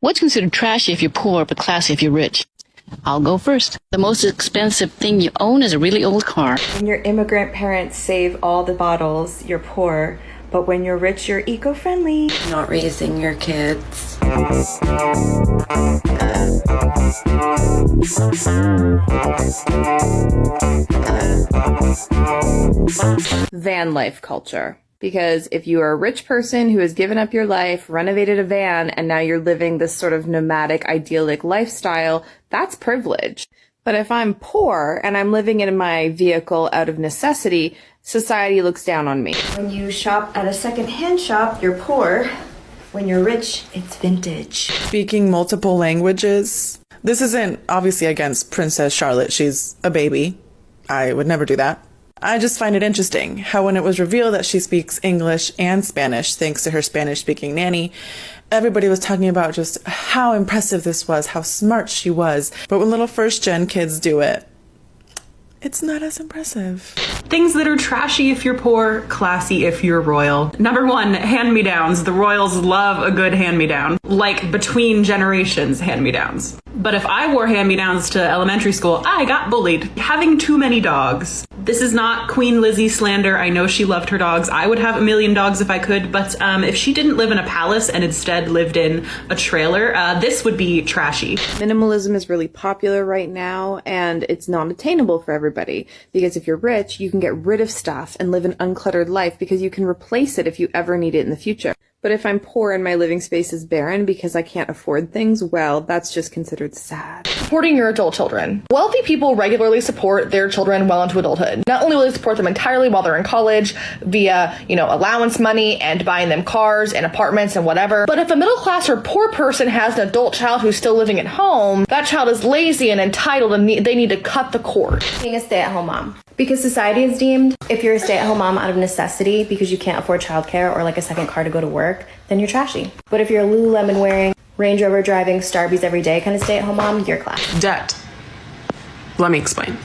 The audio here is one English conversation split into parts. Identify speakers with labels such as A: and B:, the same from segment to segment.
A: What's considered trashy if you're poor, but classy if you're rich? I'll go first. The most expensive thing you own is a really old car.
B: When your immigrant parents save all the bottles, you're poor. But when you're rich, you're eco-friendly.
C: Not raising your kids.
B: Van life culture. Because if you are a rich person who has given up your life, renovated a van, and now you're living this sort of nomadic, idyllic lifestyle, that's privilege. But if I'm poor and I'm living in my vehicle out of necessity, society looks down on me. When you shop at a second-hand shop, you're poor. When you're rich, it's vintage.
D: Speaking multiple languages. This isn't obviously against Princess Charlotte. She's a baby. I would never do that. I just find it interesting how when it was revealed that she speaks English and Spanish thanks to her Spanish-speaking nanny, everybody was talking about just how impressive this was, how smart she was. But when little first-gen kids do it, it's not as impressive.
E: Things that are trashy if you're poor, classy if you're royal. Number one, hand-me-downs. The royals love a good hand-me-down. Like between generations hand-me-downs. But if I wore hand-me-downs to elementary school, I got bullied. Having too many dogs. This is not Queen Lizzie slander. I know she loved her dogs. I would have a million dogs if I could, but if she didn't live in a palace and instead lived in a trailer, this would be trashy.
B: Minimalism is really popular right now, and it's not attainable for everybody. Because if you're rich, you can get rid of stuff and live an uncluttered life because you can replace it if you ever need it in the future. But if I'm poor and my living space is barren because I can't afford things, well, that's just considered sad.
F: Supporting your adult children. Wealthy people regularly support their children well into adulthood. Not only will they support them entirely while they're in college via, allowance money and buying them cars and apartments and whatever, but if a middle class or poor person has an adult child who's still living at home, that child is lazy and entitled and they need to cut the cord.
G: Being a stay-at-home mom. Because society is deemed, if you're a stay-at-home mom out of necessity because you can't afford childcare or like a second car to go to work, then you're trashy. But if you're a Lululemon wearing, Range Rover driving, Starbucks every day kind of stay-at-home mom, you're classy.
H: Debt. Let me explain.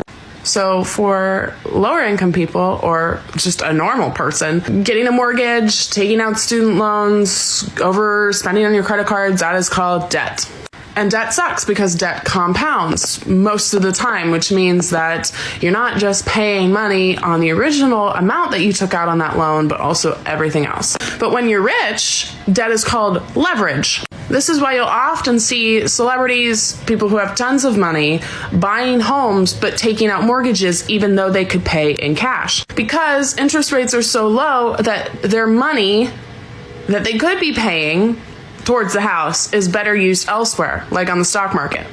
H: So for lower income people or just a normal person, getting a mortgage, taking out student loans, overspending on your credit cards, that is called debt. And debt sucks because debt compounds most of the time, which means that you're not just paying money on the original amount that you took out on that loan, but also everything else. But when you're rich, debt is called leverage. This is why you'll often see celebrities, people who have tons of money, buying homes but taking out mortgages even though they could pay in cash. Because interest rates are so low that their money that they could be paying towards the house is better used elsewhere, like on the stock market.